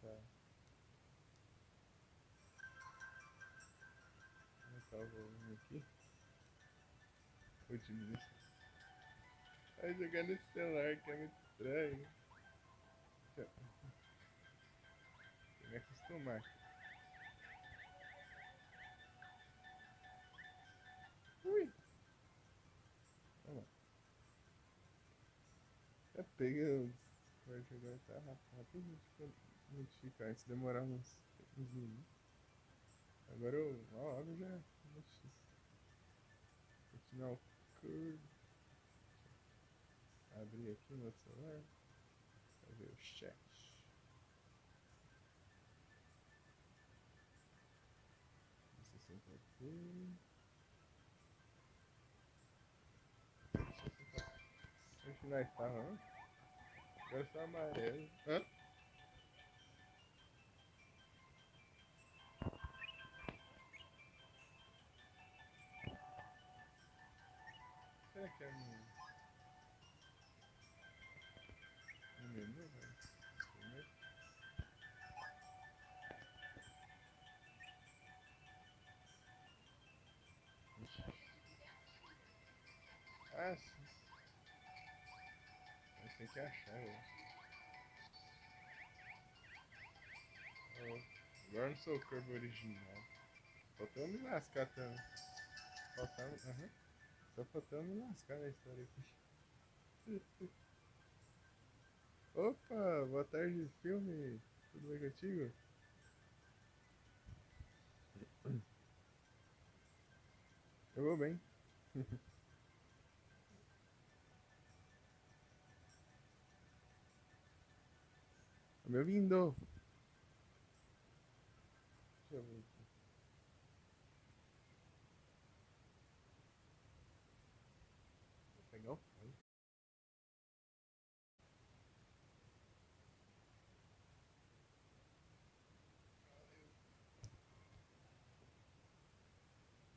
Tá. Vou colocar o volume aqui. Vou diminuir. Vai jogar nesse celular que é muito estranho. Deixa eu me acostumar. Ui! Vamos lá. Já peguei os. Vai jogar tá rápido. Notificar. Antes demorava uns minutos. Agora logo já. Continuar o curso. Abrir aqui no outro celular. Pra ver o chat. Isso assim pra ver. Onde nós estávamos? Agora só amarelo. Hã? Será que é no menu, velho? Primeiro? Ah, sim. Mas tem que achar, velho. Oh, agora não sou o corpo original. Faltou me lascar também. Faltava. Aham. Só faltou me lascar na história aqui. Opa, boa tarde, filme. Tudo bem contigo? Eu vou bem. Tá me ouvindo? Deixa eu ver aqui. Vou pegar o fone.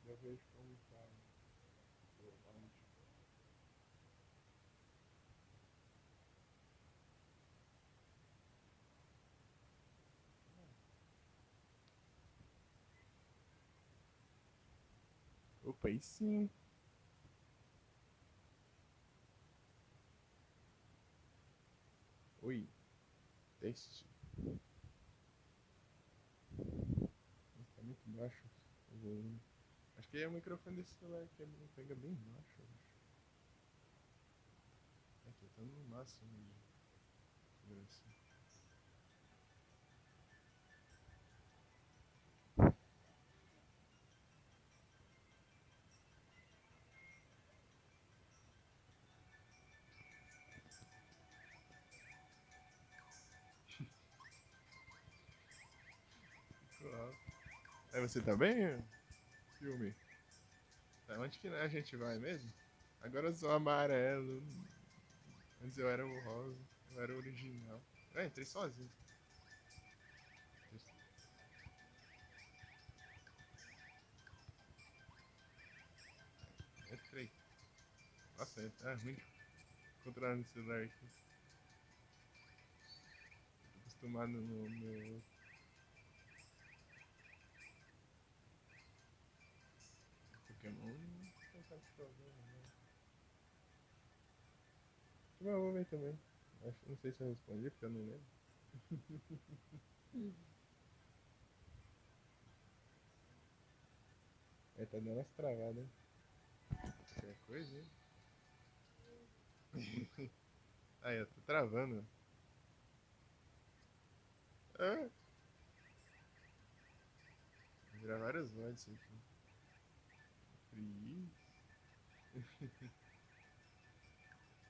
Eu vejo como tá o áudio. Opa, aí sim. Oi, teste. Mas tá muito baixo o volume. Acho que é o microfone desse celular que pega bem baixo. Aqui, tá no máximo de segurança. Claro. Aí você tá bem, filme? Tá, onde que a gente vai mesmo? Agora eu sou amarelo. Antes eu era o rosa. Eu era o original. É, entrei sozinho. Entrei. Nossa, é ruim de controlar no celular aqui. Tô acostumado no meu. Pokémon. Não tem tanto problema, não. Mas eu vou ver também. Não sei se eu respondi, porque eu não lembro. É, tá dando umas travadas, hein? Qualquer coisa, hein? Aí, eu tô travando. Ah, vou virar várias vozes isso aqui. Free.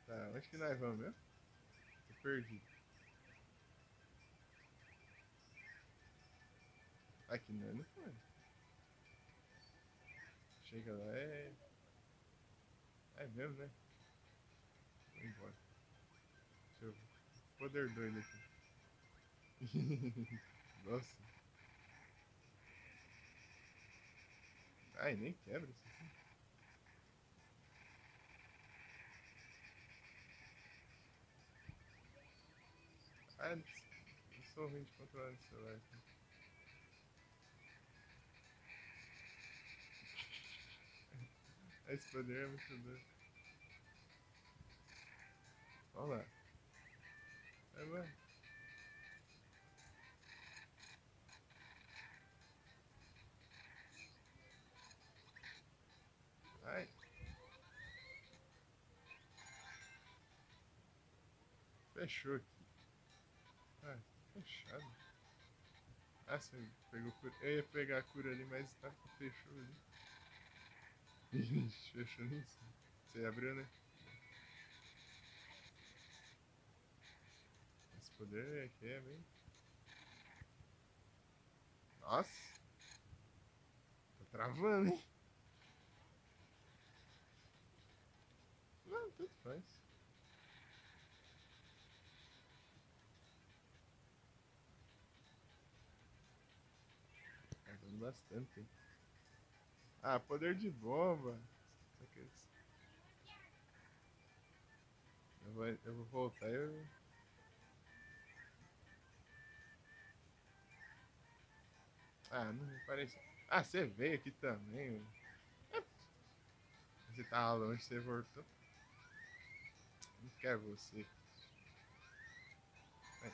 Tá, onde que nós vamos mesmo? Tô perdido. Aqui nós não foi. Chega lá, é mesmo, né? Vou embora. Deixa eu ver. Poder doido aqui. Nossa. Ai, nem quebra isso aqui. Ah, sou ruim de controlar no celular. Tá? Esse poder é muito doido. Vamos lá. Vai, vai. Ai. Fechou aqui. Ah, fechado. Ah, você pegou cura. Eu ia pegar a cura ali, mas tá, fechou ali. Ixi, fechou nisso. Você abriu, né? Esse poder aqui é bem. Nossa! Tá travando, hein? Não, tanto faz. Tá dando bastante, hein? Ah, poder de bomba. Só que eu vou voltar e eu. Ah, não parece. Ah, você veio aqui também. Você tava longe, você voltou. Não quero você. Vai.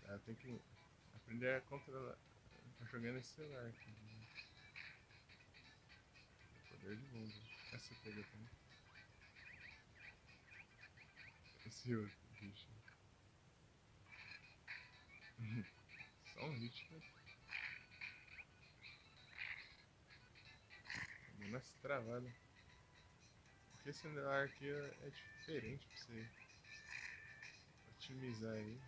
Tá, tem que aprender a controlar. Tá jogando esse celular aqui. Poder de bomba. Essa pega também. Esse outro, bicho. Só um hit, né? Dando essa travada. Porque esse celular aqui é diferente pra você otimizar aí.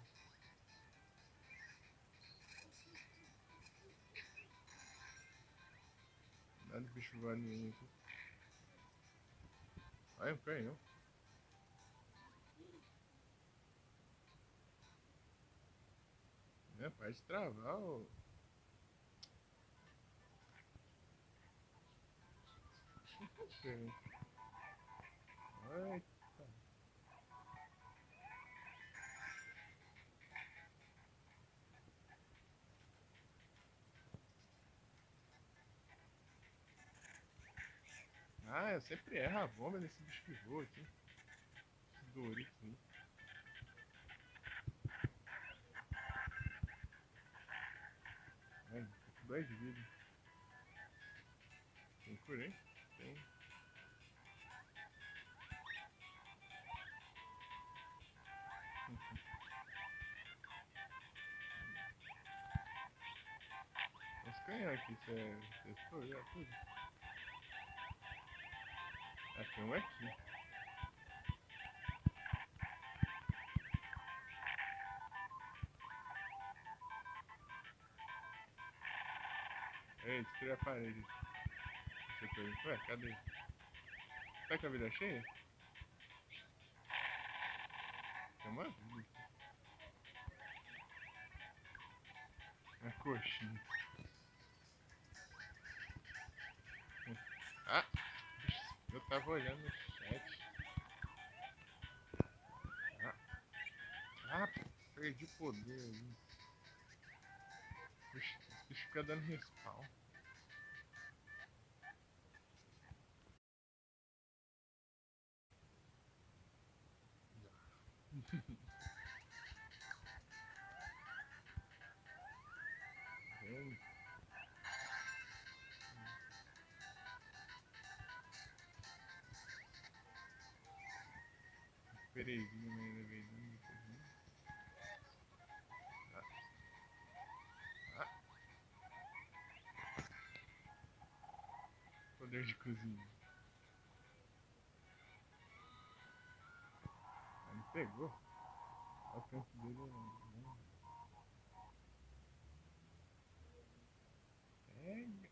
Nada de bicho voando em mim aqui. Ai, um canhão. É, pode travar o. Ai, ah, eu sempre erro a bomba desse bicho que voa aqui. Esse Doritos aí. Ai, tô com 2 de vida. Tem cura aí? Tem. Os canhão aqui, você testou já tudo? Ah, tem um aqui. Ei, destruiu a parede. Você perguntou? Ué, cadê? Tá com a vida cheia? Tem uma vida. Uma coxinha. Ah! Eu tava olhando no chat. Ah, ah perdi o poder ali. Esse bicho fica dando respawn. Vendo? Perezinho ainda veio dando. Ah, poder de cozinha. Ah, me pegou. O alcance dele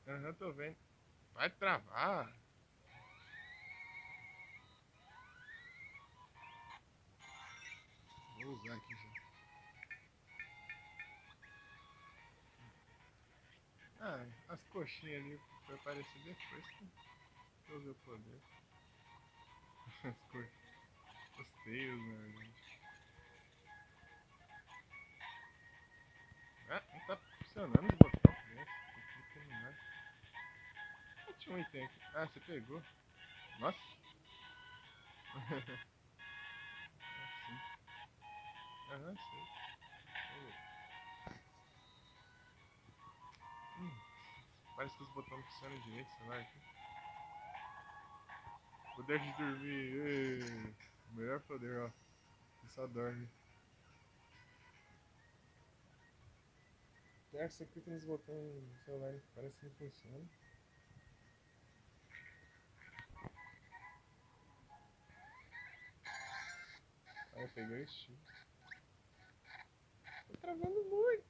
é. Aham, tô vendo. Vai travar. Vou usar aqui já. Ah, as coxinhas ali foi aparecer depois que eu usei o poder. As coxinhas. Os teios, na verdade. Ah, não tá funcionando o botão, criança. Tô clicando mais. Ah, tinha um item aqui. Ah, você pegou. Nossa. Sim. Aham, sei. Hum, parece que os botões não funcionam direito, sei lá. Aqui. Poder de dormir. Ê. O melhor poder, ó. Você só dorme. Pior que você clica nos botões do celular, parece que não funciona. Ah, eu peguei o estilo. Tô travando muito.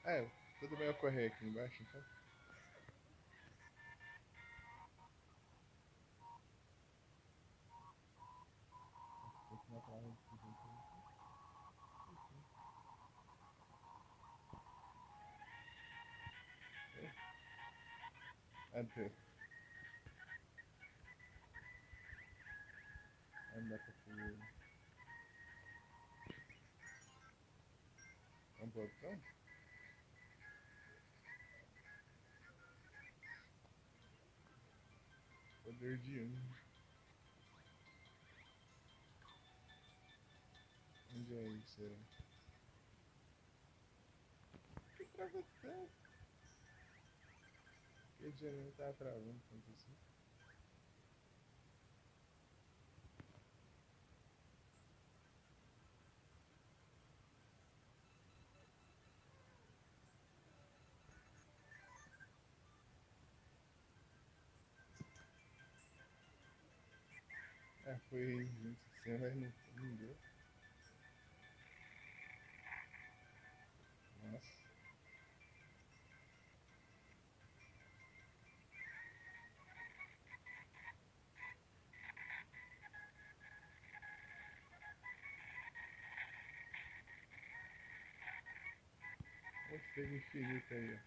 É, tudo bem eu correr aqui embaixo, então. Vou continuar pra lá. Enter. Aí não dá pra fazer. É um botão? Poder de um. Onde é isso? Será? Que trava tanto? Que dia não tá travando tanto assim? Ah, foi junto assim, mas não deu. Nossa. Ou seja, infinito aí, ó.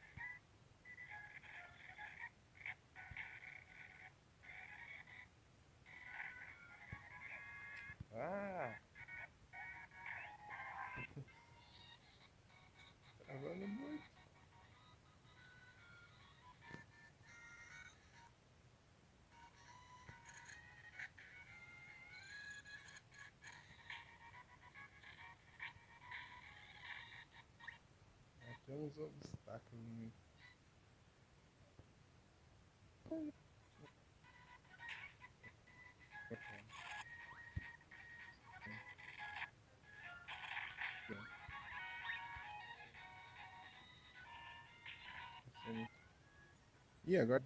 Ah! Travando muito. Ah, tem uns obstáculos no meio. E agora?